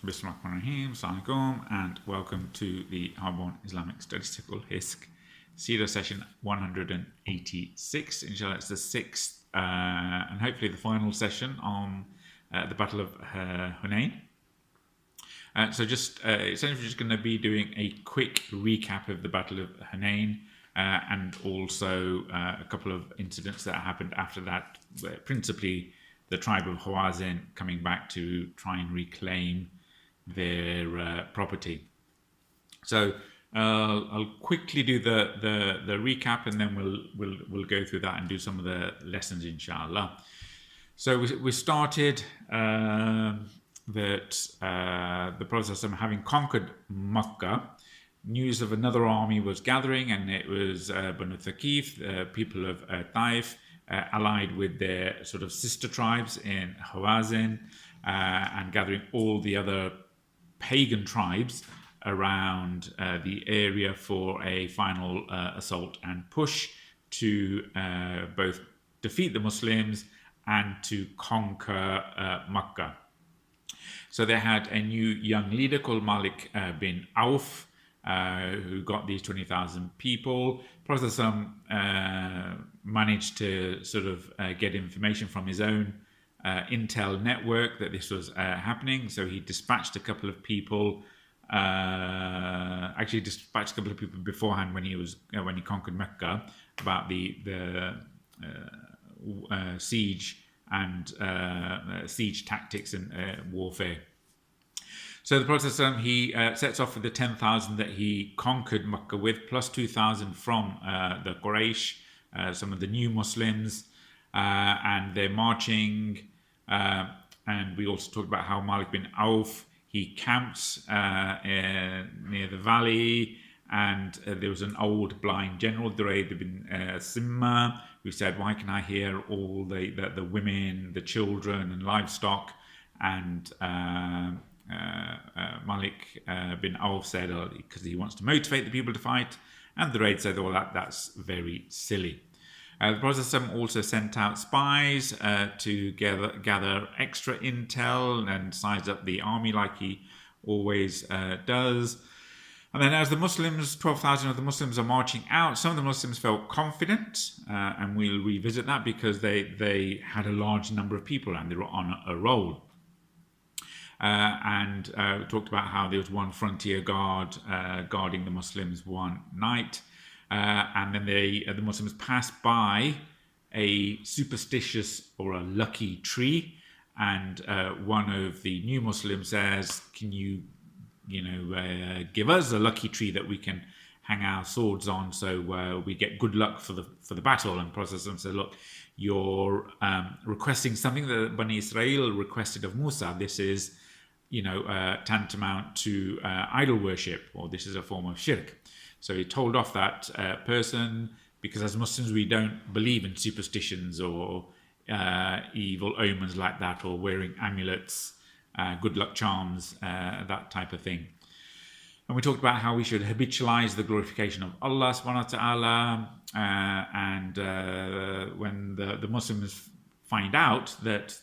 Bismillahirrahmanirrahim, Assalamu alaikum, and welcome to the Hardborn Islamic Statistical HISC Seerah session 186. Inshallah, it's the sixth and hopefully the final session on the Battle of Hunain. So essentially just going to be doing a quick recap of the Battle of Hunain and also a couple of incidents that happened after that, principally the tribe of Hawazin coming back to try and reclaim their property. So I'll quickly do the recap, and then we'll go through that and do some of the lessons, inshallah. So we started that the Prophet, having conquered Mecca, news of another army was gathering, and it was Banu Thaqif, people of Taif, allied with their sort of sister tribes in Hawazin, and gathering all the other pagan tribes around the area for a final assault and push to both defeat the Muslims and to conquer Mecca. So they had a new young leader called Malik ibn Awf, who got these 20,000 people. Prophet managed to sort of get information from his own intel network that this was happening. So he dispatched a couple of people, beforehand when he conquered Mecca, about the siege and siege tactics and warfare. So the Prophet he sets off with the 10,000 that he conquered Mecca with, plus 2,000 from the Quraysh, some of the new Muslims, and they're marching. And we also talked about how Malik ibn Awf, he camps near the valley, and there was an old blind general, Durayd ibn Simma, who said, "Why can I hear all the women, the children and livestock?" And Malik bin Awf said, because he wants to motivate the people to fight. And the Durayd said, "Well, that's very silly." The Prophet also sent out spies to gather extra intel and size up the army like he always does. And then as the Muslims, 12,000 of the Muslims are marching out, some of the Muslims felt confident, and we'll revisit that because they had a large number of people and they were on a roll. And we talked about how there was one frontier guard guarding the Muslims one night. And then the Muslims passed by a superstitious or a lucky tree, and one of the new Muslims says, "Can you give us a lucky tree that we can hang our swords on, so we get good luck for the battle?" And Prophet said, "Look, you're requesting something that Bani Israel requested of Musa. This is, tantamount to idol worship, or this is a form of shirk." So he told off that person, because as Muslims we don't believe in superstitions or evil omens like that, or wearing amulets, good luck charms, that type of thing. And we talked about how we should habitualize the glorification of Allah subhanahu wa ta'ala, and when the Muslims find out that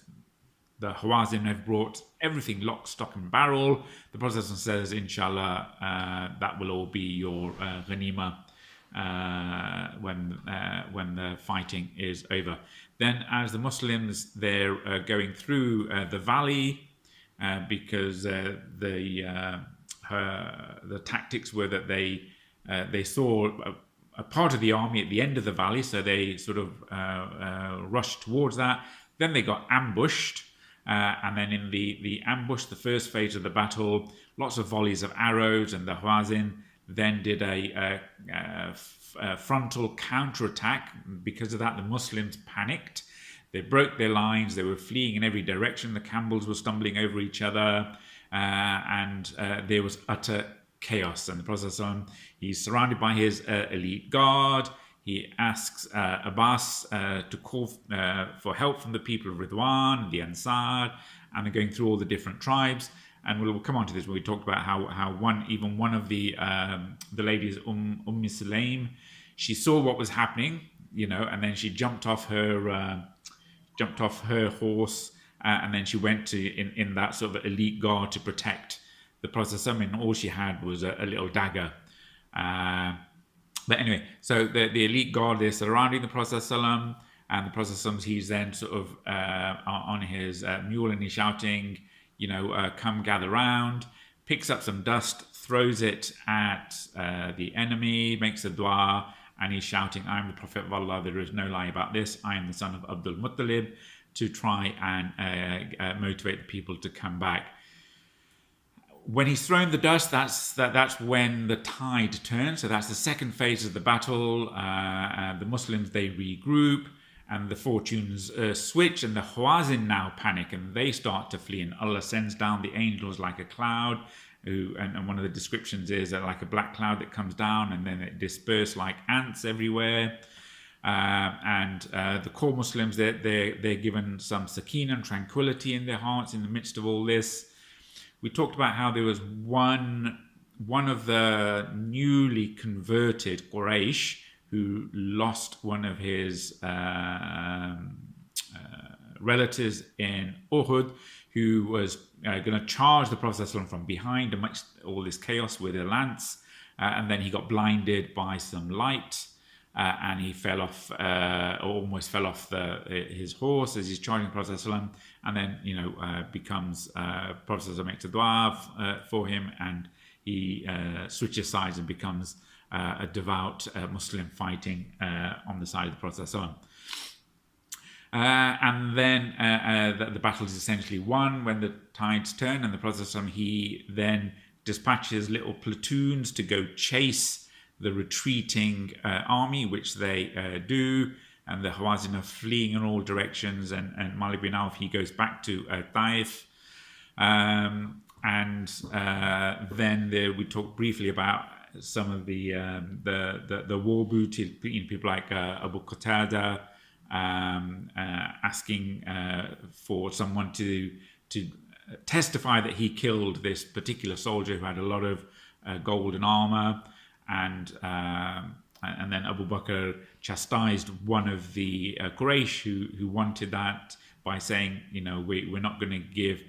the Hawazin have brought everything lock, stock and barrel, the Prophet says, "Inshallah, that will all be your ghanima when the fighting is over." Then as the Muslims, they're going through the valley, because the tactics were that they saw a part of the army at the end of the valley, so they sort of rushed towards that. Then they got ambushed. And then in the ambush, the first phase of the battle, lots of volleys of arrows, and the Hawazin then did a frontal counterattack. Because of that, the Muslims panicked. They broke their lines. They were fleeing in every direction. The camels were stumbling over each other, and there was utter chaos. And the Prophet, he's surrounded by his elite guard. He asks Abbas to call for help from the people of Ridwan, the Ansar, and they're going through all the different tribes. And we'll come on to this when we talked about how one of the ladies, Sulaim, she saw what was happening, and then she jumped off her horse and then she went to in that sort of elite guard to protect the Prophet, and all she had was a little dagger. But anyway, so the elite guard is surrounding the Prophet, and the Prophet, he's then sort of on his mule, and he's shouting, come gather round, picks up some dust, throws it at the enemy, makes a dua, and he's shouting, I am the Prophet of Allah, there is no lie about this, I am the son of Abdul Muttalib, to try and motivate the people to come back. When he's thrown the dust, that's when the tide turns. So that's the second phase of the battle. The Muslims, they regroup, and the fortunes switch, and the Hawazin now panic, and they start to flee, and Allah sends down the angels like a cloud, and one of the descriptions is like a black cloud that comes down, and then it disperses like ants everywhere. And the core Muslims, they're given some sakina and tranquility in their hearts in the midst of all this. We talked about how there was one of the newly converted Quraysh who lost one of his relatives in Uhud, who was going to charge the Prophet ﷺ from behind amongst all this chaos with a lance, and then he got blinded by some light, and he fell off, almost fell off his horse as he's charging the Prophet ﷺ, and then becomes Prophet ﷺ makes a dua for him, and he switches sides and becomes a devout Muslim fighting on the side of the Prophet ﷺ. And then the battle is essentially won when the tides turn, and the Prophet ﷺ, he then dispatches little platoons to go chase the retreating army, which they do, and the Hawazin are fleeing in all directions, and Malik ibn Awf, he goes back to Taif. And then we talked briefly about some of the war booty, people like Abu Qatada, asking for someone to testify that he killed this particular soldier who had a lot of golden armor, and then Abu Bakr chastised one of the Quraysh who wanted that by saying, we're not going to give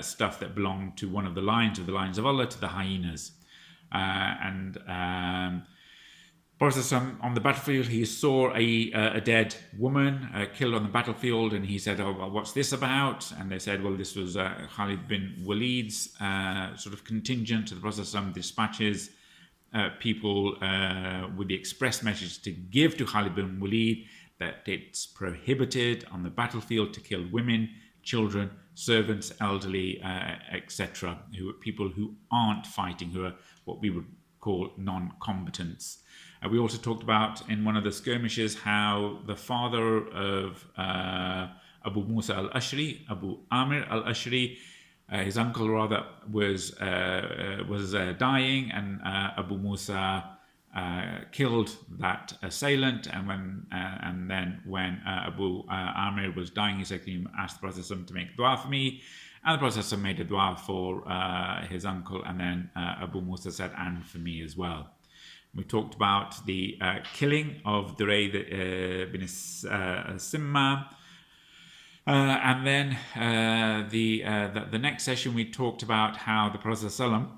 stuff that belonged to one of the lions of Allah to the hyenas. Prophet on the battlefield, he saw a dead woman killed on the battlefield, and he said, well, what's this about? And they said, well, this was Khalid bin Walid's sort of contingent. So the Prophet dispatches people with the express message to give to Khalid bin Walid that it's prohibited on the battlefield to kill women, children, servants, elderly, etc., people who aren't fighting, who are what we would call non-combatants. We also talked about in one of the skirmishes how the father of Abu Musa al-Ashri, Abu Amir al-Ashri, his uncle rather, was dying, and Abu Musa killed that assailant. And then when Abu Amir was dying, he said, "Can you ask the Prophet to make dua for me?" And the Prophet made a dua for his uncle, and then Abu Musa said, "And for me as well." We talked about the killing of Duray bin Simma. And then the next session, we talked about how the Prophet ﷺ,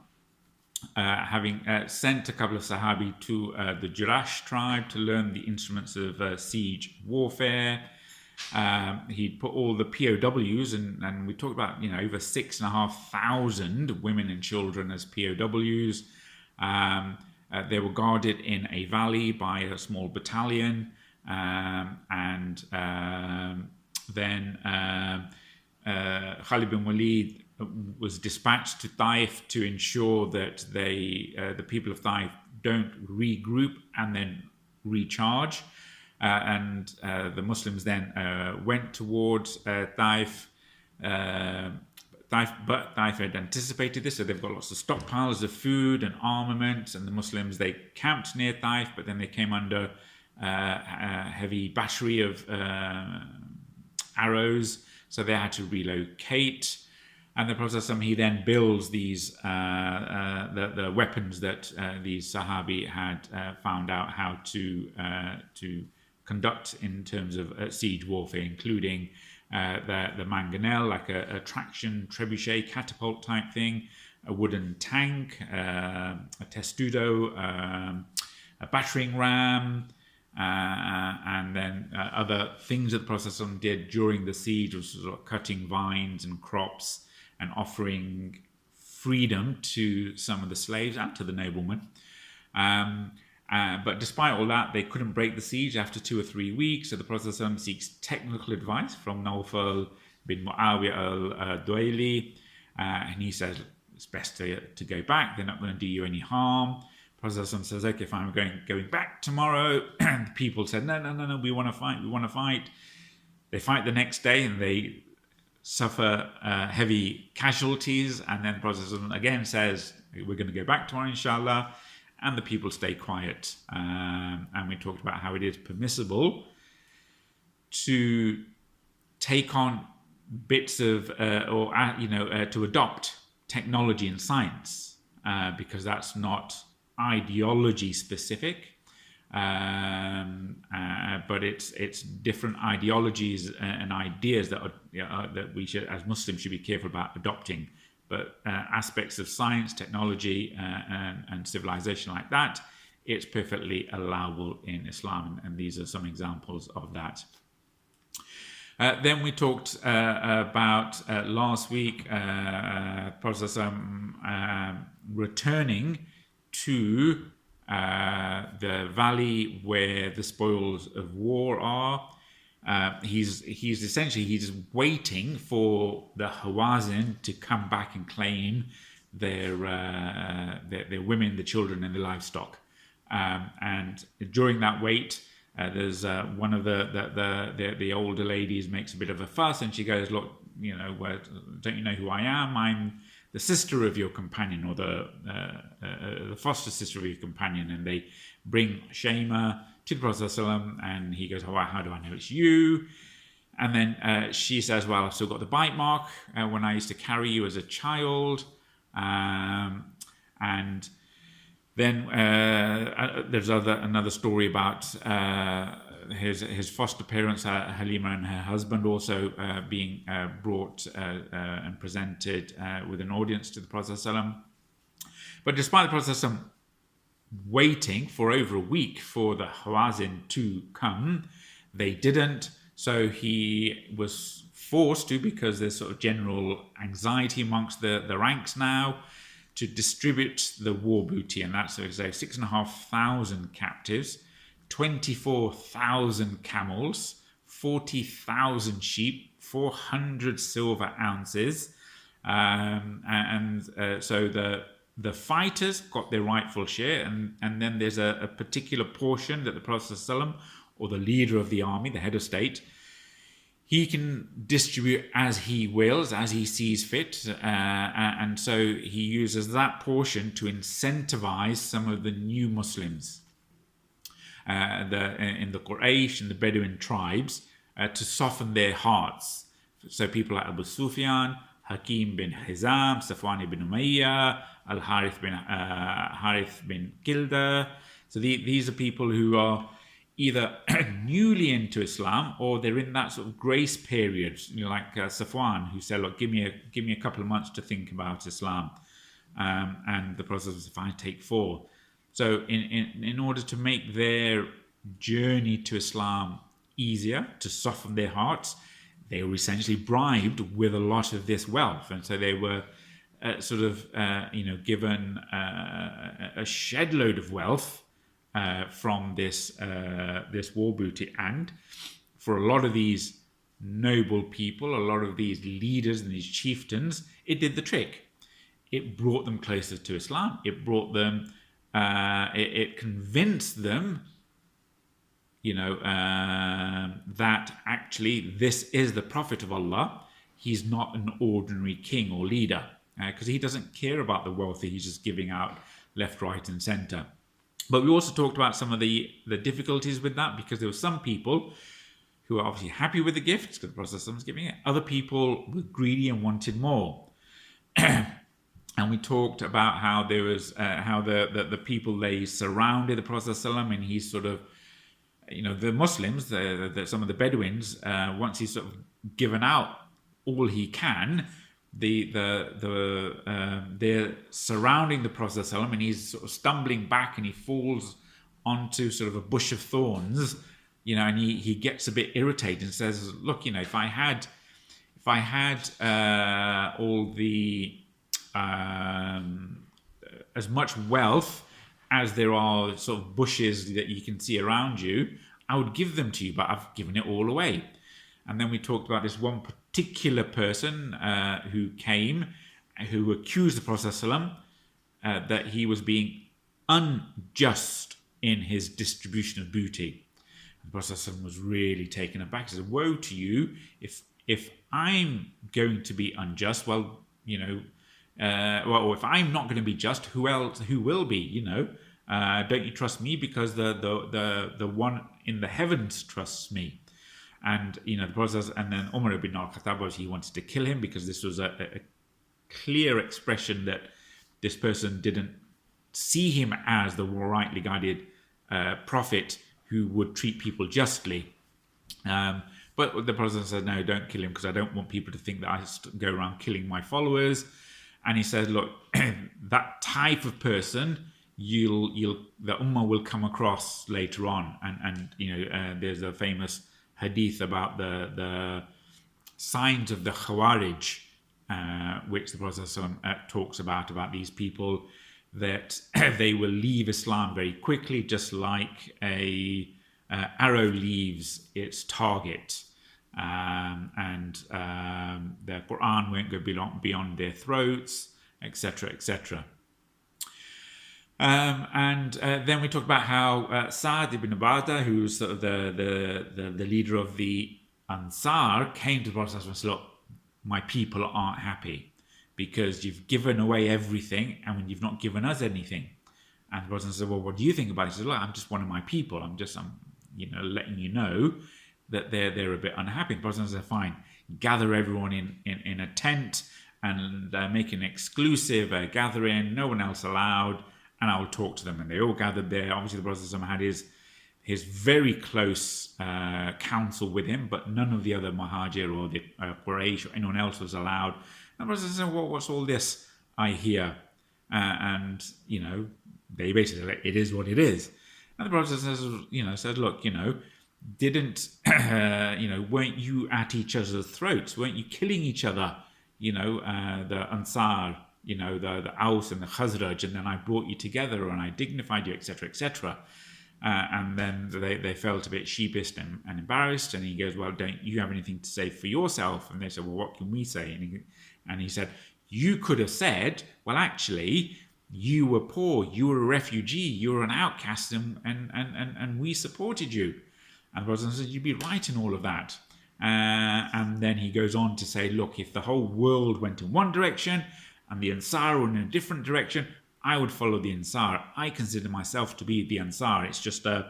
having sent a couple of Sahabi to the Jurash tribe to learn the instruments of siege warfare, he'd put all the POWs, and we talked about over 6,500 women and children as POWs. They were guarded in a valley by a small battalion, and then Khalid bin Walid was dispatched to Taif to ensure that the people of Taif don't regroup and then recharge. And the Muslims then went towards Taif. But Taif had anticipated this, so they've got lots of stockpiles of food and armament, and the Muslims, they camped near Taif, but then they came under a heavy battery of arrows, so they had to relocate. And the Prophet ﷺ, he then builds these the weapons that these Sahabi had found out how to conduct in terms of siege warfare, including the mangonel, like a traction trebuchet catapult type thing, a wooden tank, a testudo, a battering ram, and then other things that the Prophet did during the siege was sort of cutting vines and crops and offering freedom to some of the slaves and to the noblemen. But despite all that, they couldn't break the siege after 2 or 3 weeks. So the Prophet seeks technical advice from Nawfal bin Muawiyah al-Duayli, and he says it's best to go back. They're not going to do you any harm. Prophet says, okay, fine, we're going back tomorrow. And the people said, no, we want to fight. They fight the next day and they suffer heavy casualties. And then the Prophet again says, we're going to go back tomorrow, inshallah. And the people stay quiet. And we talked about how it is permissible to take on bits of, to adopt technology and science, because that's not ideology specific, but it's different ideologies and ideas that that we should, as Muslims, should be careful about adopting. But aspects of science, technology, and civilization like that, it's perfectly allowable in Islam, and these are some examples of that. Then we talked about last week, Prophet returning to the valley where the spoils of war are. He's waiting for the Hawazin to come back and claim their women, the children, and the livestock. And during that wait, there's one of the older ladies makes a bit of a fuss, and she goes, "Look, don't you know who I am? I'm the sister of your companion, or the foster sister of your companion." And they bring Shema to the Prophet ﷺ, and he goes, how do I know it's you? And then she says, well, I've still got the bite mark when I used to carry you as a child. And then there's another story about his foster parents, Halima and her husband, also being brought and presented with an audience to the Prophet ﷺ. But despite the Prophet ﷺ waiting for over a week for the Hawazin to come, they didn't. So he was forced to, because there's sort of general anxiety amongst the ranks now, to distribute the war booty. And that's, so 6,500 captives, 24,000 camels, 40,000 sheep, 400 silver ounces. So the fighters got their rightful share, and then there's a particular portion that the Prophet ﷺ, or the leader of the army, the head of state, he can distribute as he wills, as he sees fit, and so he uses that portion to incentivize some of the new Muslims in the Quraysh and the Bedouin tribes to soften their hearts. So people like Abu Sufyan, Hakim bin Hizam, Safwan ibn Umayyah, Al-Harith bin Kilda. So these are people who are either newly into Islam, or they're in that sort of grace period, like Safwan, who said, look, give me a couple of months to think about Islam. And the Prophet says, if I take 4. So in order to make their journey to Islam easier, to soften their hearts, they were essentially bribed with a lot of this wealth. And so they were given a shed load of wealth from this war booty. And for a lot of these noble people, a lot of these leaders and these chieftains, it did the trick. It brought them closer to Islam. It brought them, it convinced them, that actually this is the Prophet of Allah. He's not an ordinary king or leader, because he doesn't care about the wealth that he's just giving out left, right, and center. But we also talked about some of the difficulties with that, because there were some people who were obviously happy with the gifts because the Prophet was giving it. Other people were greedy and wanted more. And we talked about how there was how the people, they surrounded the Prophet, and he sort of the Muslims, some of the Bedouins, once he's sort of given out all he can, they're surrounding the Prophet ﷺ, and he's sort of stumbling back, and he falls onto sort of a bush of thorns, and he gets a bit irritated and says, look, if I had all the as much wealth as there are sort of bushes that you can see around you, I would give them to you, but I've given it all away. And then we talked about this one particular person who came, who accused the Prophet ﷺ, that he was being unjust in his distribution of booty. And the Prophet ﷺ was really taken aback. He said, woe to you if I'm going to be unjust, or if I'm not going to be just, who will be? Don't you trust me because the one in the heavens trusts me? And the Prophet, and then Umar ibn al-Khattab, he wanted to kill him because this was a clear expression that this person didn't see him as the rightly guided prophet who would treat people justly. But the Prophet said, no, don't kill him because I don't want people to think that I go around killing my followers. And he said, look, that type of person the Ummah will come across later on. And there's a famous hadith about the signs of the Khawarij, which the Prophet talks about these people, that they will leave Islam very quickly, just like a arrow leaves its target. The Qur'an won't go beyond their throats, etc., etc. Then we talked about how Sa'd ibn Ubadah, who's sort of the leader of the Ansar, came to the Prophet and said, look, my people aren't happy because you've given away everything and you've not given us anything. And the Prophet said, well, what do you think about it? He said, look, I'm just one of my people. I'm letting you know that they're a bit unhappy. The Prophet said, fine, gather everyone in a tent and make an exclusive gathering, no one else allowed, and I'll talk to them. And they all gathered there. Obviously, the Prophet had his very close counsel with him, but none of the other Muhajir or the Quraysh or anyone else was allowed. And the Prophet said, well, what's all this I hear? They basically said, it is what it is. And the Prophet said, look, weren't you at each other's throats? Weren't you killing each other? The Ansar, the Aus and the Khazraj, and then I brought you together and I dignified you, etc., etc. And then they felt a bit sheepish and embarrassed. And he goes, well, don't you have anything to say for yourself? And they said, well, what can we say? And he said, you could have said, well, actually, you were poor, you were a refugee, you were an outcast, and we supported you. And the Prophet said, you'd be right in all of that. And then he goes on to say, look, if the whole world went in one direction and the Ansar were in a different direction, I would follow the Ansar. I consider myself to be the Ansar. It's just the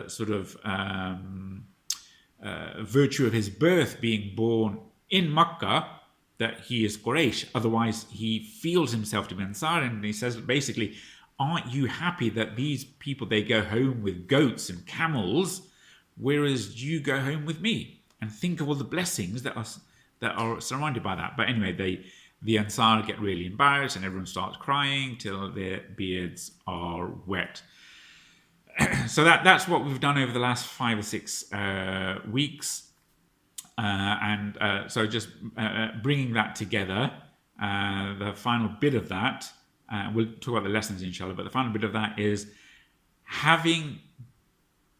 sort of virtue of his birth being born in Mecca that he is Quraysh. Otherwise, he feels himself to be Ansar. And he says, basically, aren't you happy that these people, they go home with goats and camels, whereas you go home with me? And think of all the blessings that are surrounded by that. But anyway, the Ansar get really embarrassed and everyone starts crying till their beards are wet. So that's what we've done over the last 5 or 6 weeks. So just bringing that together, the final bit of that, we'll talk about the lessons inshallah, but the final bit of that is having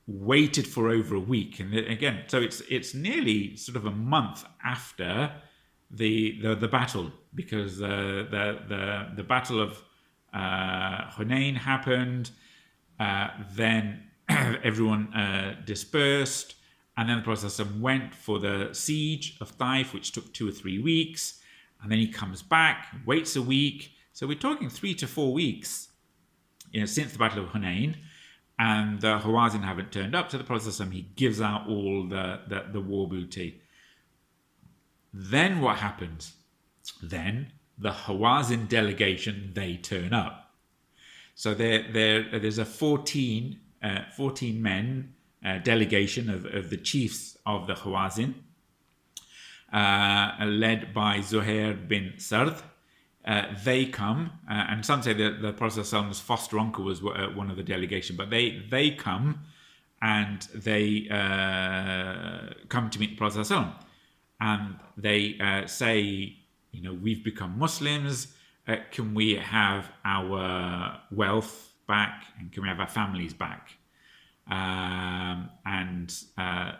waited for over a week. And again, so it's nearly sort of a month after the battle, because the battle of Hunain happened, then everyone dispersed, and then the Prophet went for the siege of Taif, which took 2 or 3 weeks, and then he comes back, waits a week. So we're talking 3 to 4 weeks, since the battle of Hunain, and the Hawazin haven't turned up. So the Prophet he gives out all the war booty. Then what happens? Then the Hawazin delegation, they turn up. So there's a 14 14 men, delegation of the chiefs of the Hawazin, led by Zuhair bin Sard. They come, and some say that the Prophet's foster uncle was one of the delegation, but they come and they come to meet the Prophet, and they say, we've become Muslims. Can we have our wealth back, and can we have our families back?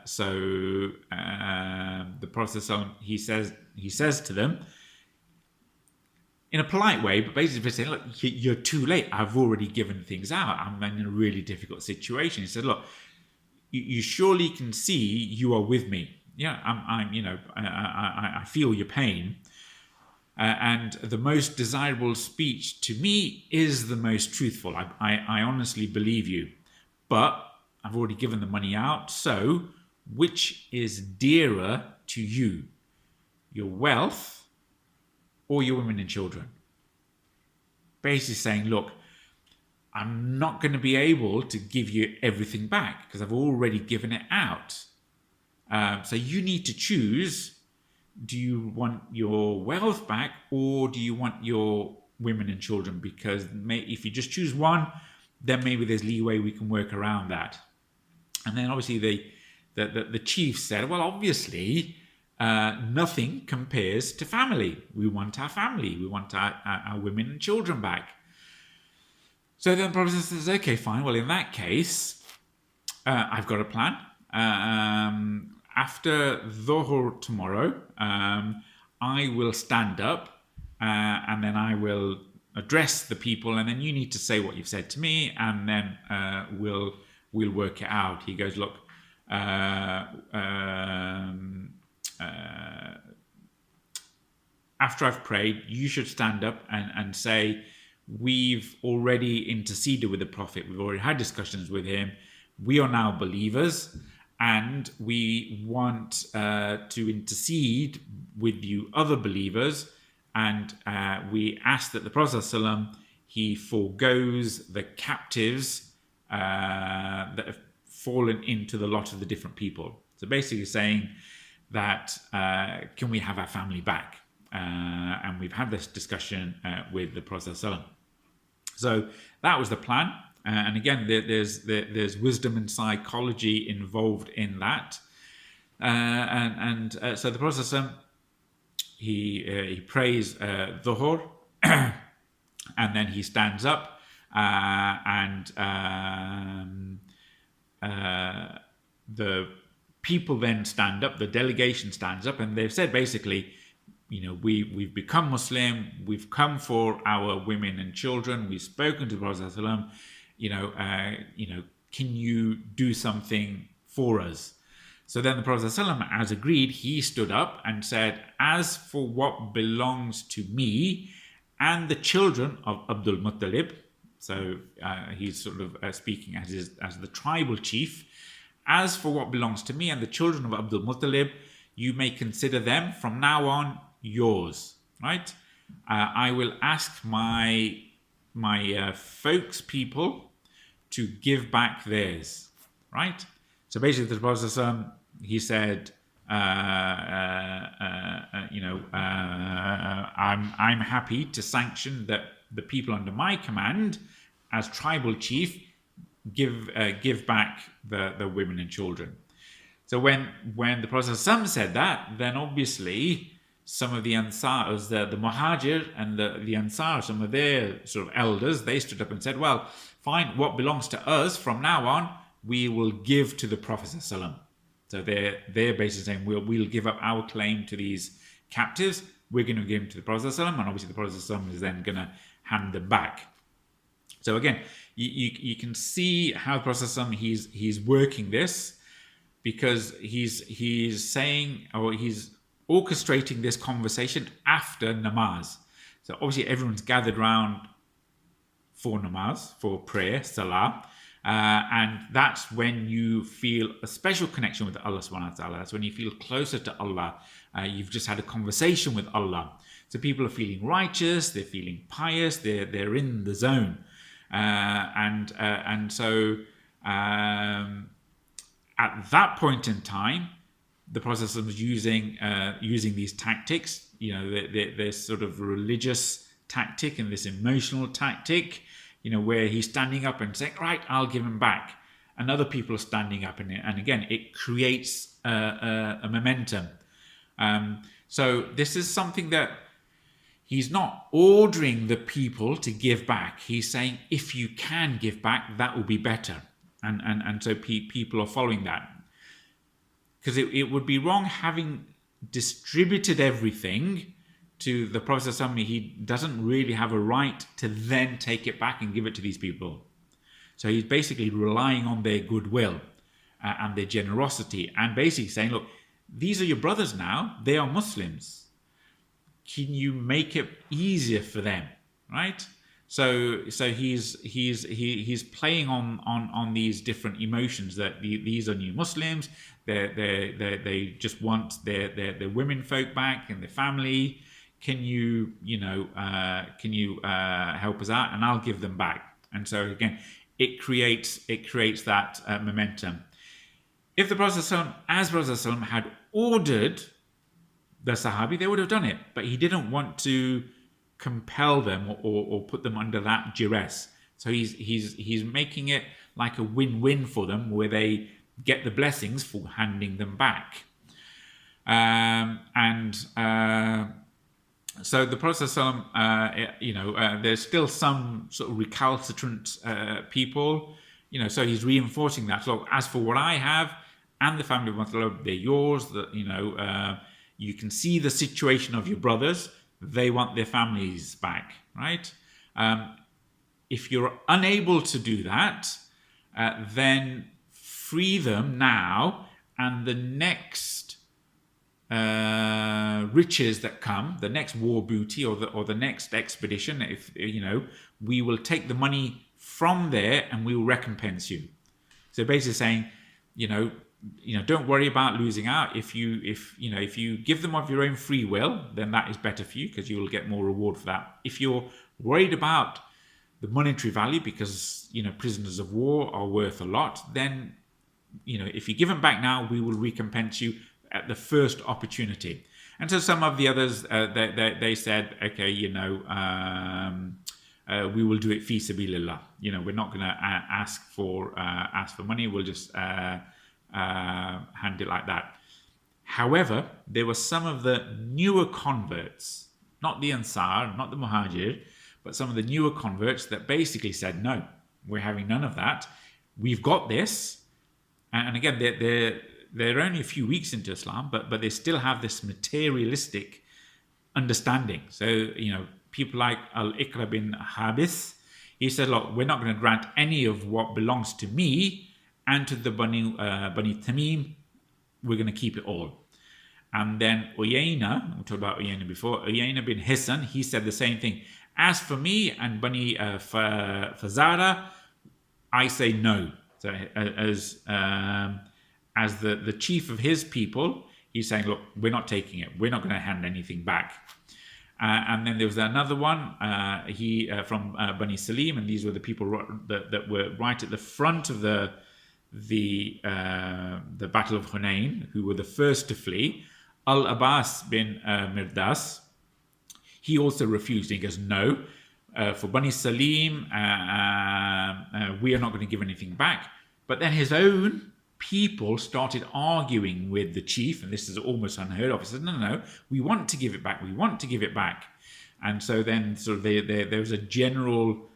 So the Prophet, he says to them in a polite way, but basically saying, look, you're too late. I've already given things out. I'm in a really difficult situation. He said, look, you surely can see you are with me. Yeah, I feel your pain. And the most desirable speech to me is the most truthful. I honestly believe you. But I've already given the money out. So which is dearer to you? Your wealth or your women and children? Basically saying, look, I'm not going to be able to give you everything back because I've already given it out. So you need to choose. Do you want your wealth back or do you want your women and children? Because if you just choose one, then maybe there's leeway, we can work around that. And then obviously the chief said, well, obviously nothing compares to family. We want our family. We want our women and children back. So then the Prophet says, okay, fine. Well, in that case, I've got a plan. After Dhuhr tomorrow, I will stand up and then I will address the people, and then you need to say what you've said to me, and then we'll work it out. He goes, look, after I've prayed, you should stand up and say, we've already interceded with the Prophet. We've already had discussions with him. We are now believers. And we want to intercede with you other believers. And we ask that the Prophet ﷺ, he forgoes the captives that have fallen into the lot of the different people. So basically saying that, can we have our family back? And we've had this discussion with the Prophet ﷺ. So that was the plan. And again, there's wisdom and psychology involved in that. So the Prophet, he prays Dhuhr, and then he stands up, and the people then stand up, the delegation stands up, and they've said basically, we've become Muslim, we've come for our women and children, we've spoken to the Prophet ﷺ, can you do something for us? So then the Prophet ﷺ, as agreed, he stood up and said, as for what belongs to me and the children of Abdul Muttalib, so he's sort of speaking as the tribal chief, as for what belongs to me and the children of Abdul Muttalib, you may consider them from now on yours, right? I will ask my folks people to give back theirs, right? So basically, the Prophet, he said, I'm happy to sanction that the people under my command, as tribal chief, give back the women and children. So when the Prophet said that, then obviously some of the Ansars, the Muhajir and the Ansar, some of their sort of elders, they stood up and said, well, fine, what belongs to us from now on, we will give to the Prophet ﷺ. So they're basically saying, we'll give up our claim to these captives, we're going to give them to the Prophet ﷺ, and obviously the Prophet ﷺ is then going to hand them back. So again, you can see how the Prophet ﷺ, he's working this, because he's saying, or he's orchestrating this conversation after namaz. So obviously everyone's gathered around for namaz, for prayer, salah, and that's when you feel a special connection with Allah subhanahu wa ta'ala. That's when you feel closer to Allah. You've just had a conversation with Allah. So people are feeling righteous, they're feeling pious, they're in the zone. And so At that point in time, the Prophet was using these tactics, this sort of religious tactic and this emotional tactic, where he's standing up and saying, right, I'll give him back. And other people are standing up. And again, it creates a momentum. So this is something that he's not ordering the people to give back. He's saying, if you can give back, that will be better. And so people are following that. Because it would be wrong having distributed everything to the Prophet. He doesn't really have a right to then take it back and give it to these people. So he's basically relying on their goodwill and their generosity, and basically saying, look, these are your brothers now. They are Muslims. Can you make it easier for them, right? So he's playing on these different emotions that these are new Muslims. They just want their women folk back and their family. Can you help us out, and I'll give them back. And so again, it creates that momentum. If the Prophet ﷺ had ordered the Sahabi, they would have done it, but he didn't want to compel them or put them under that duress. So he's making it like a win-win for them, where they get the blessings for handing them back. So the Prophet there's still some sort of recalcitrant people, so he's reinforcing that. So as for what I have and the family of Muhammad, they're yours. You can see the situation of your brothers. They want their families back, right? If you're unable to do that, then free them now, and the next riches that come, the next war booty or the next expedition, we will take the money from there and we will recompense you. So basically saying, don't worry about losing out. If you give them of your own free will, then that is better for you, because you will get more reward for that. If you're worried about the monetary value, because prisoners of war are worth a lot, then if you give them back now, we will recompense you at the first opportunity. And so some of the others, they said, okay, we will do it fi sabilillah. We're not going to ask for money. We'll just hand it like that. However, there were some of the newer converts, not the Ansar, not the Muhajir, but some of the newer converts that basically said, no, we're having none of that. We've got this. And again, they're only a few weeks into Islam, but they still have this materialistic understanding. So, people like Al-Iqra bin Habis, he said, look, we're not going to grant any of what belongs to me, and to the Bani Tamim, we're going to keep it all. And then Uyayna, we talked about Uyayna before, Uyayna bin Hisan, he said the same thing. As for me and Bani Fazara, I say no. So as the chief of his people, he's saying, look, we're not taking it. We're not going to hand anything back. And then there was another one, from Bani Salim, and these were the people that were right at the front of the Battle of Hunain, who were the first to flee. Al-Abbas bin Mirdas, he also refused. He goes, no, for Bani Salim, we are not going to give anything back. But then his own people started arguing with the chief, and this is almost unheard of. He said, no, we want to give it back. We want to give it back. And so then sort of there was a general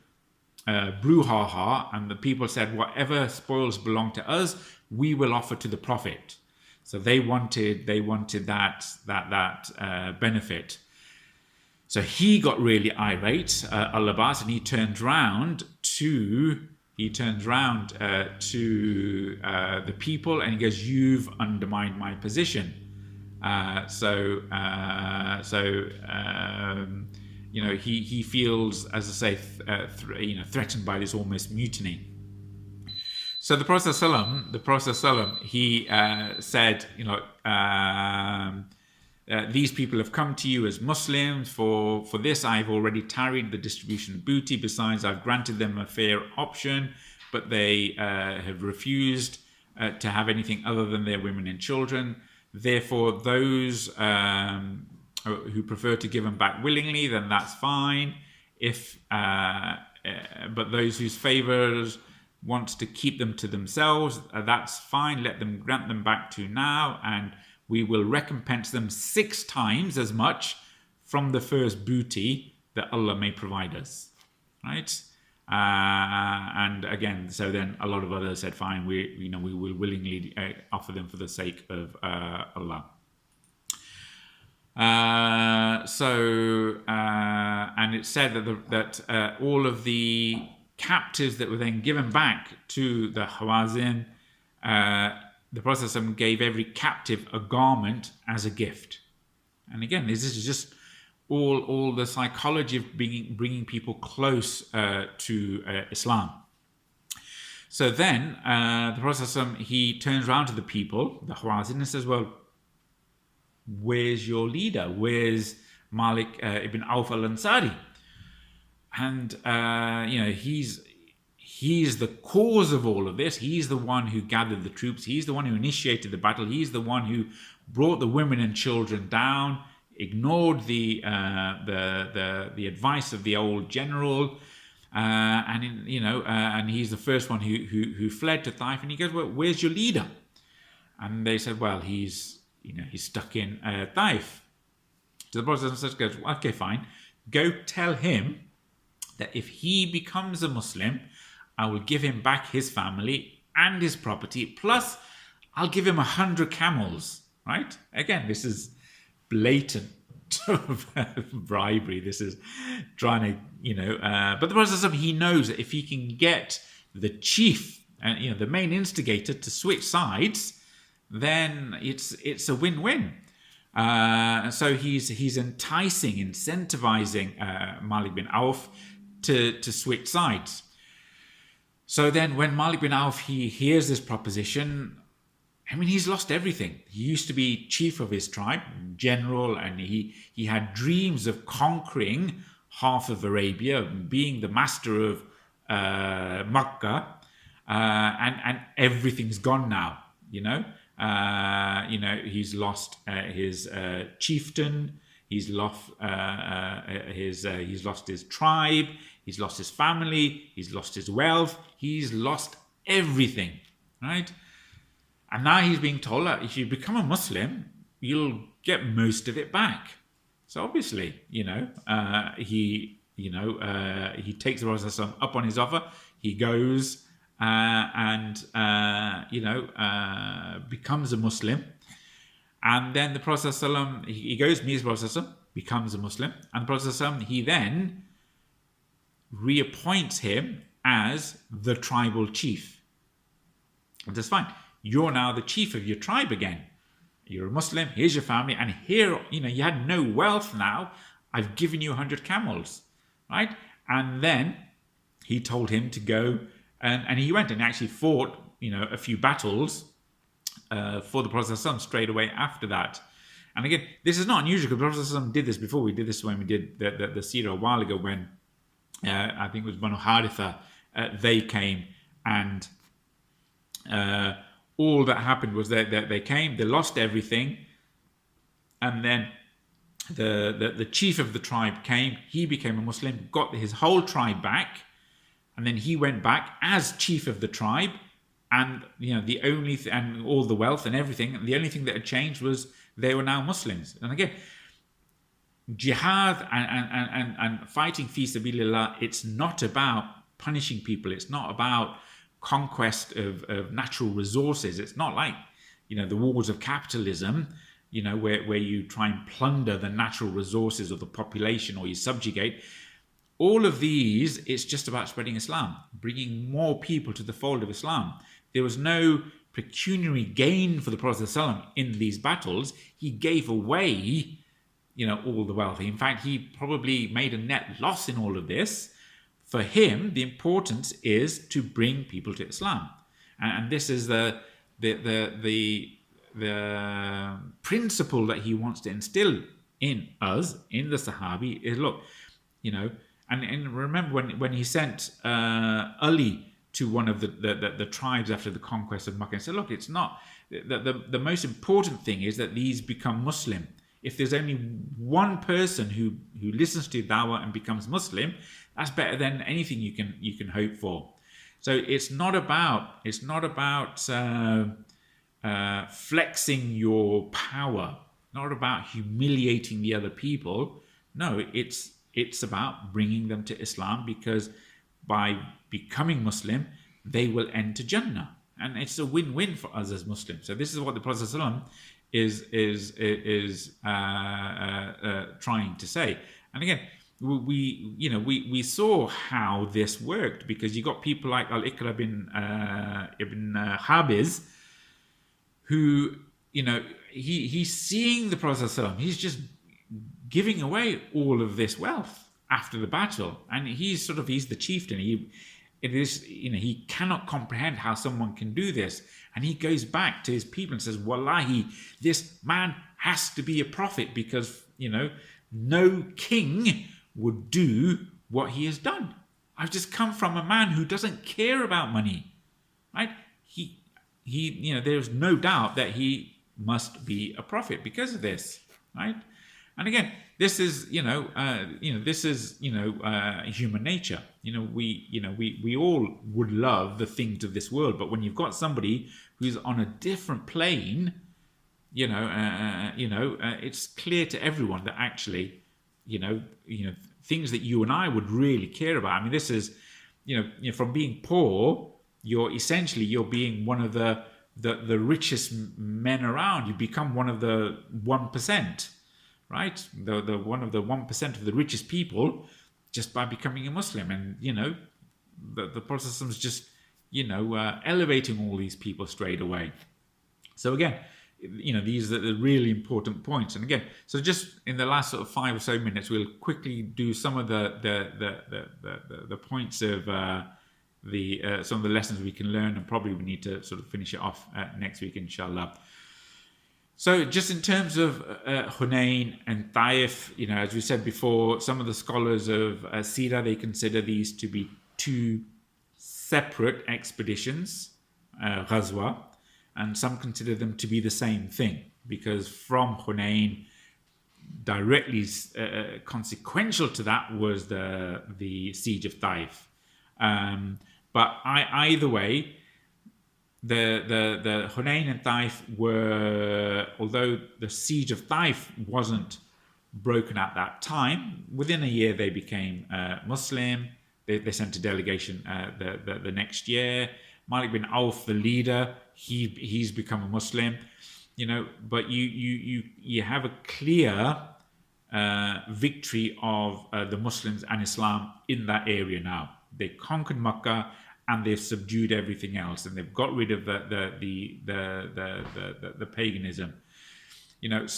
brouhaha, and the people said, whatever spoils belong to us, we will offer to the Prophet. So they wanted that benefit. So he got really irate, Al-Abbas, and he turns round to the people and he goes, "You've undermined my position." He feels, as I say, threatened by this almost mutiny. So the Prophet ﷺ, he said, These people have come to you as Muslims. For this, I've already tarried the distribution of booty. Besides, I've granted them a fair option, but they have refused to have anything other than their women and children. Therefore, those who prefer to give them back willingly, then that's fine. But those whose favours wants to keep them to themselves, that's fine. Let them grant them back to now, and we will recompense them 6 times as much from the first booty that Allah may provide us. Right? And again, so then a lot of others said, fine, we will willingly offer them for the sake of Allah. And it said that all of the captives that were then given back to the Hawazin, the Prophet gave every captive a garment as a gift. And again, this is just all the psychology of bringing people close to Islam. So then the Prophet, he turns around to the people, the Hawazin, and says, well, where's your leader? Where's Malik ibn Awf al-Ansari? And he's the cause of all of this. He's the one who gathered the troops. He's the one who initiated the battle. He's the one who brought the women and children down, ignored the advice of the old general, and he's the first one who fled to Taif. And he goes, well, where's your leader? And they said, well, he's stuck in Taif. So the Prophet goes, okay, fine. Go tell him that if he becomes a Muslim, I will give him back his family and his property, plus I'll give him 100 camels, right? Again, this is blatant bribery. This is trying to, but the Prophet, he knows that if he can get the chief and, the main instigator to switch sides, then it's a win-win. So he's enticing, incentivizing Malik ibn Awf to switch sides. So then when Malik ibn Awf, he hears this proposition, he's lost everything. He used to be chief of his tribe, general, and he had dreams of conquering half of Arabia, being the master of Mecca, and everything's gone now, he's lost his chieftain, he's lost his tribe, he's lost his family, he's lost his wealth, he's lost everything, right? And now he's being told that if you become a Muslim, you'll get most of it back. So obviously, he takes the Prophet up on his offer. He goes and becomes a Muslim. And then the Prophet he goes, meets the Prophet, becomes a Muslim. And the Prophet, he then reappoints him as the tribal chief. And that's fine. You're now the chief of your tribe again. You're a Muslim, here's your family, and here, you had no wealth now. I've given you 100 camels, right? And then he told him to go, and he went and actually fought, a few battles for the Prophet straight away after that. And again, this is not unusual because the Prophet did this before. We did this when we did the Seerah a while ago when I think it was Banu Haritha, they came and all that happened was that they came, they lost everything, and then the chief of the tribe came, he became a Muslim, got his whole tribe back, and then he went back as chief of the tribe, and the only and all the wealth and everything, the only thing that had changed was they were now Muslims. And again, jihad and fighting fi sabilillah, it's not about punishing people, it's not about conquest of natural resources. It's not like the wars of capitalism, where you try and plunder the natural resources of the population or you subjugate. All of these, it's just about spreading Islam, bringing more people to the fold of Islam. There was no pecuniary gain for the Prophet ﷺ in these battles. He gave away all the wealth. In fact, he probably made a net loss in all of this. For him, the importance is to bring people to Islam, and this is the the principle that he wants to instill in us, in the Sahabi, is look, and remember when he sent Ali to one of the tribes after the conquest of Mecca and said, look, it's not the most important thing is that these become Muslim. If there's only one person who listens to dawah and becomes Muslim, that's better than anything you can hope for. So it's not about flexing your power, not about humiliating the other people. No, it's about bringing them to Islam, because by becoming Muslim, they will enter Jannah, and it's a win-win for us as Muslims. So this is what the Prophet ﷺ is trying to say. And again, we saw how this worked, because you got people like Al-Iqra ibn Habis, who he's seeing the Prophet ﷺ, he's just giving away all of this wealth after the battle, and he's the chieftain. He cannot comprehend how someone can do this, and he goes back to his people and says, "Wallahi, this man has to be a prophet, because no king would do what he has done. I've just come from a man who doesn't care about money, right? He there's no doubt that he must be a prophet because of this, right?" And again, this is human nature. We all would love the things of this world, but when you've got somebody who's on a different plane, it's clear to everyone that actually, things that you and I would really care about. I mean, this is, from being poor, you're being one of the richest men around. You become one of the 1%. Right, the one of the 1% of the richest people, just by becoming a Muslim, and the process is just elevating all these people straight away. So again, these are the really important points. And again, so just in the last 5 or so minutes, we'll quickly do some of the points of some of the lessons we can learn, and probably we need to finish it off next week, inshallah. So just in terms of Hunain and Taif, as we said before, some of the scholars of Seerah, they consider these to be two separate expeditions, Ghazwa, and some consider them to be the same thing, because from Hunain, directly consequential to that was the siege of Taif. But either way, the Hunain and Taif were, although the siege of Taif wasn't broken at that time, within a year they became Muslim. They sent a delegation the next year. Malik ibn Awf, the leader, he's become a Muslim. But you have a clear victory of the Muslims and Islam in that area now. They conquered Mecca, and they've subdued everything else, and they've got rid of the paganism. That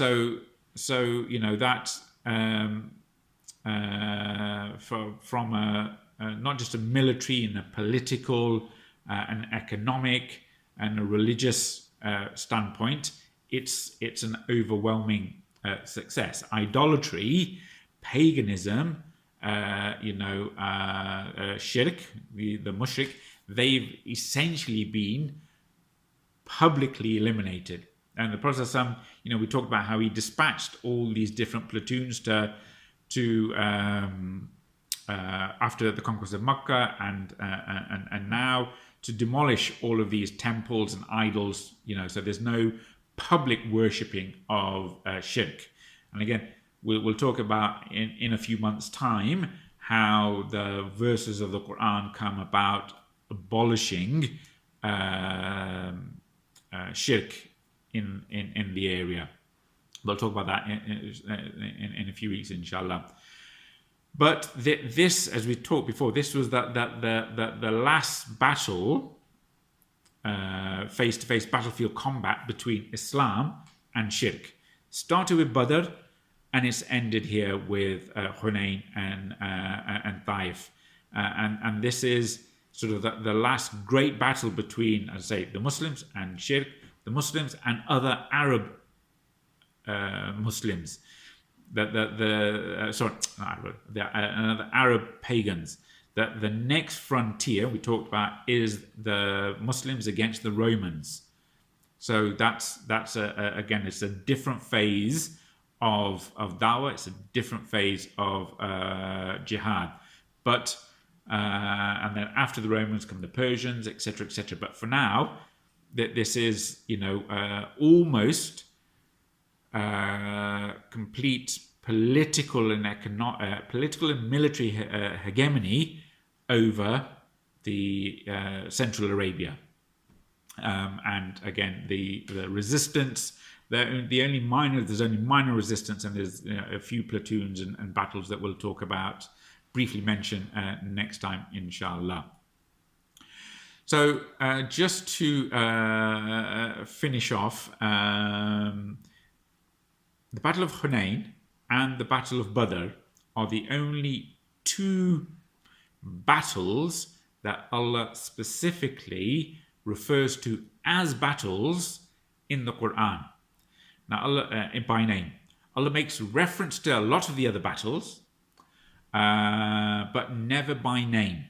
from a not just a military and a political, an economic and a religious standpoint, it's an overwhelming success. Idolatry, paganism, shirk, the mushrik, they've essentially been publicly eliminated. And the Prophet, we talked about how he dispatched all these different platoons to after the conquest of Mecca, and now to demolish all of these temples and idols. So there's no public worshipping of shirk. And again, we'll talk about in a few months' time how the verses of the Qur'an come about abolishing shirk in the area. We'll talk about that in a few weeks, inshallah. But this, as we talked before, this was the last battle, face-to-face battlefield combat between Islam and shirk. Started with Badr, and it's ended here with Hunain and Taif. And this is sort of the last great battle between, as I say, the Muslims and shirk, the Muslims and other Arab Muslims, the Arab pagans. That the next frontier we talked about is the Muslims against the Romans. So that's again, it's a different phase of dawah. It's a different phase of jihad. But and then after the Romans come the Persians, etc., etc. But for now, this is almost complete political and political and military hegemony over the Central Arabia. And again, the resistance. There's only minor resistance, and there's a few platoons and battles that we'll talk about, briefly mention next time, inshallah. So just to finish off, the Battle of Hunain and the Battle of Badr are the only two battles that Allah specifically refers to as battles in the Qur'an. Now, Allah, by name. Allah makes reference to a lot of the other battles, but never by name.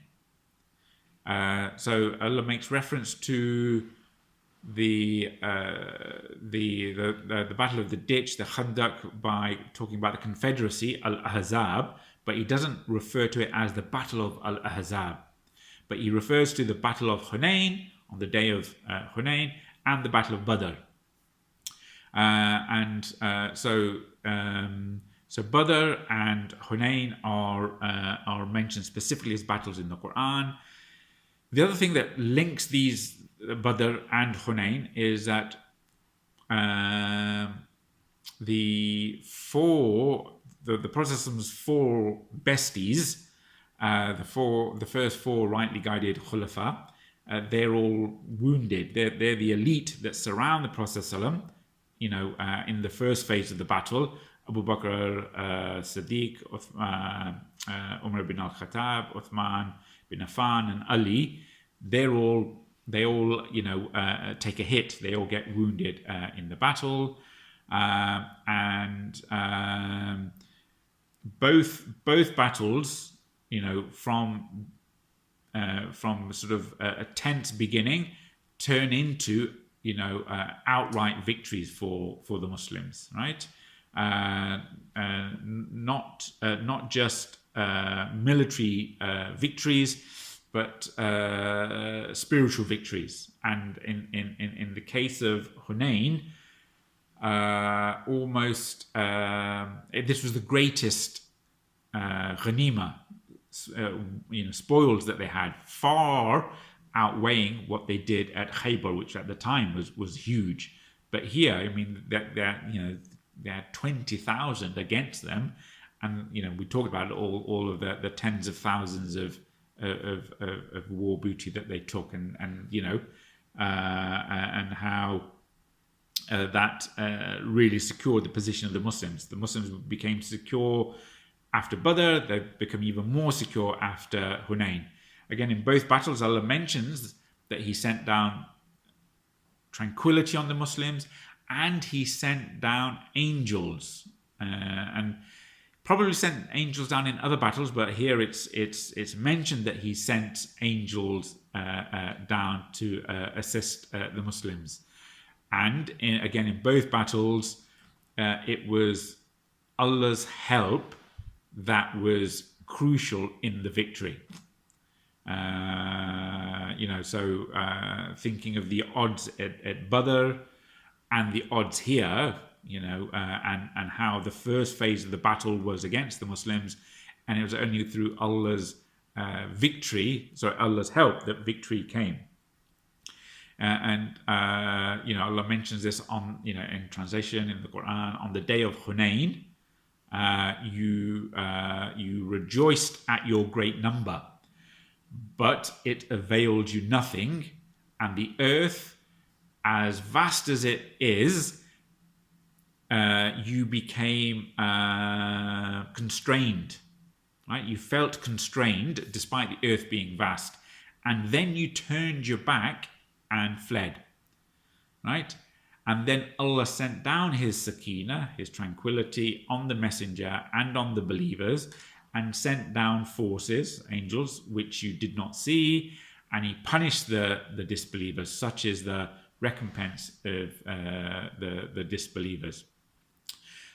So Allah makes reference to the Battle of the Ditch, the Khandaq, by talking about the Confederacy, Al-Ahzab, but he doesn't refer to it as the Battle of Al-Ahzab. But he refers to the Battle of Hunain, on the day of Hunain, and the Battle of Badr. So Badr and Hunain are mentioned specifically as battles in the Qur'an. The other thing that links these Badr and Hunain is that the Prophet's four besties, the first four rightly guided Khulafa, they're all wounded. They're the elite that surround the Prophet in the first phase of the battle. Abu Bakr Siddiq, Umar bin al-Khattab, Uthman bin Affan, and Ali. They all take a hit. They all get wounded in the battle, and both battles, from sort of a tense beginning, turn into outright victories for the Muslims, right? Not just military victories, but spiritual victories. And in the case of Hunain, this was the greatest ghanima, spoils that they had, far outweighing what they did at Khaybar, which at the time was huge. But here, they had 20,000 against them, and we talked about all of the tens of thousands of war booty that they took, and how that really secured the position of the Muslims. The Muslims became secure after Badr. They've become even more secure after Hunain. Again, in both battles, Allah mentions that He sent down tranquility on the Muslims, and He sent down angels, and probably sent angels down in other battles, but here it's mentioned that He sent angels down to assist the Muslims. And again, in both battles, it was Allah's help that was crucial in the victory. Thinking of the odds at Badr and the odds here, and how the first phase of the battle was against the Muslims, and it was only through Allah's Allah's help, that victory came. Allah mentions this in translation in the Qur'an. On the day of Hunain, you rejoiced at your great number, but it availed you nothing, and the earth, as vast as it is, you became constrained, right? You felt constrained despite the earth being vast, and then you turned your back and fled. right? And then Allah sent down His Sakina, His tranquility, on the messenger and on the believers, and sent down forces, angels, which you did not see, and He punished the disbelievers. Such is the recompense of the disbelievers.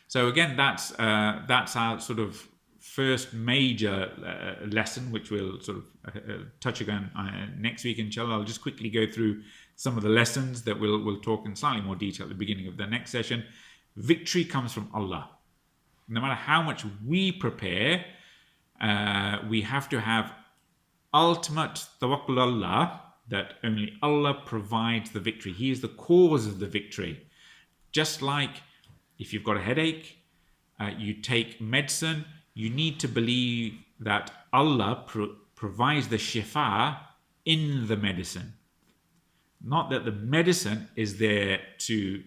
So again, that's our sort of first major lesson, which we'll sort of touch again next week, inshallah. I'll just quickly go through some of the lessons that we'll talk in slightly more detail at the beginning of the next session. Victory comes from Allah. No matter how much we prepare, we have to have ultimate tawakkul Allah, that only Allah provides the victory. He is the cause of the victory. Just like if you've got a headache, you take medicine, you need to believe that Allah provides the shifa in the medicine. Not that the medicine is there to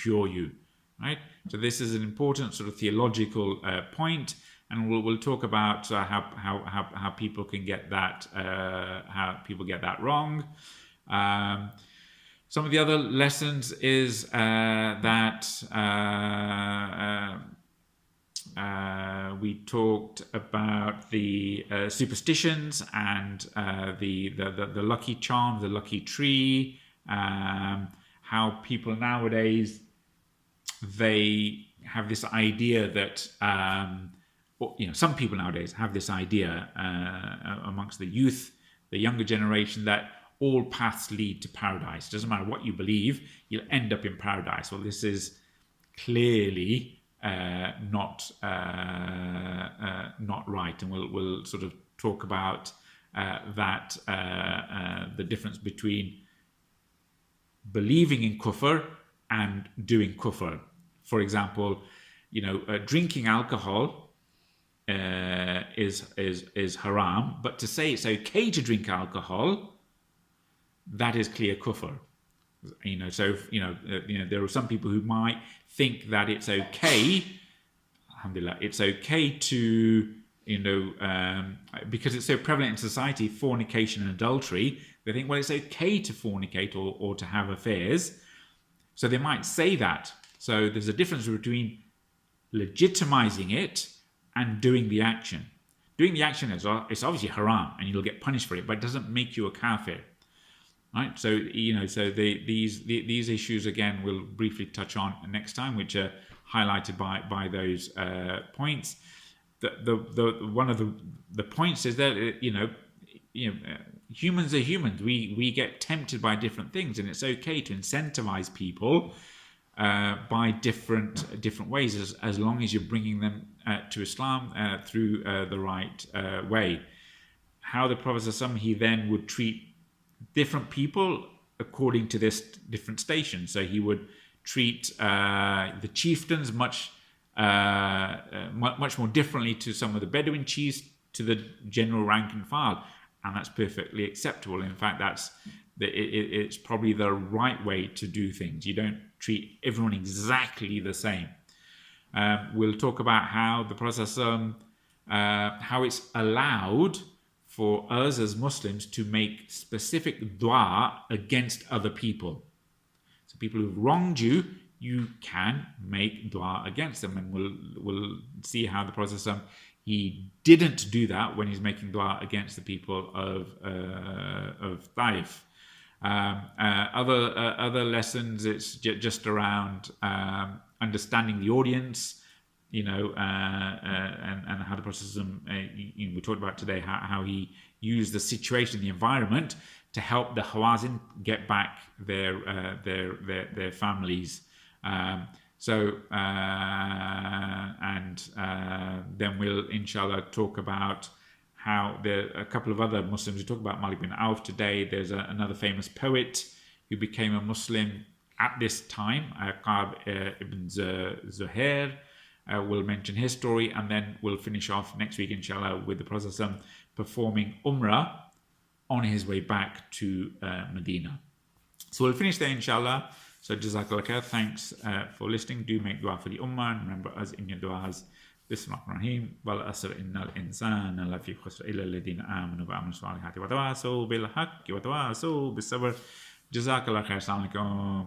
cure you, right? So this is an important sort of theological point, and we'll talk about how people can get that wrong. Some of the other lessons is that we talked about the superstitions and the lucky charm, the lucky tree, how people nowadays, they have this idea that some people nowadays have this idea amongst the youth, the younger generation, that all paths lead to paradise. Doesn't matter what you believe, you'll end up in paradise. Well, this is clearly not right, and we'll sort of talk about that the difference between believing in kufr and doing kufr. For example, drinking alcohol is haram, but to say it's okay to drink alcohol, that is clear kufr. There are some people who might think that it's okay, alhamdulillah, it's okay to, because it's so prevalent in society, fornication and adultery, they think, well, it's okay to fornicate or to have affairs. So they might say that. So there's a difference between legitimizing it and doing the action. Doing the action it's obviously haram, and you'll get punished for it, but it doesn't make you a kafir. Right, so these issues again we'll briefly touch on next time, which are highlighted by those points. One of the points is that humans are humans. We get tempted by different things, and it's okay to incentivize people by different ways, as long as you're bringing them to Islam through the right way. How the Prophet ﷺ, he then would treat different people according to this different station. So he would treat the chieftains much more differently to some of the Bedouin chiefs, to the general rank and file, and that's perfectly acceptable. In fact, it's probably the right way to do things. You don't treat everyone exactly the same. We'll talk about how the Prophet how it's allowed for us as Muslims to make specific dua against other people. So people who've wronged you, you can make dua against them, and we'll see how the Prophet he didn't do that when he's making dua against the people of Taif. Other lessons, it's just around understanding the audience, and how the Prophet we talked about today, how he used the situation, the environment, to help the Hawazin get back their families. Then we'll inshallah talk about how a couple of other Muslims. We talk about Malik ibn Awf today. There's another famous poet who became a Muslim at this time, Qab ibn Zuhair. We'll mention his story, and then we'll finish off next week, inshallah, with the Prophet performing Umrah on his way back to Medina. So we'll finish there, inshallah. So Jazakallah khair. Thanks for listening. Do make dua for the Ummah, and remember us in your duas. Bismillahirrahmanirrahim. Wal asr innal insana lafi khusr illa alladhina amanu wa amilu salihati wa tawasaw bil haqqi wa tawasaw bis sabr. Jazakallah khair. Assalamu alaikum.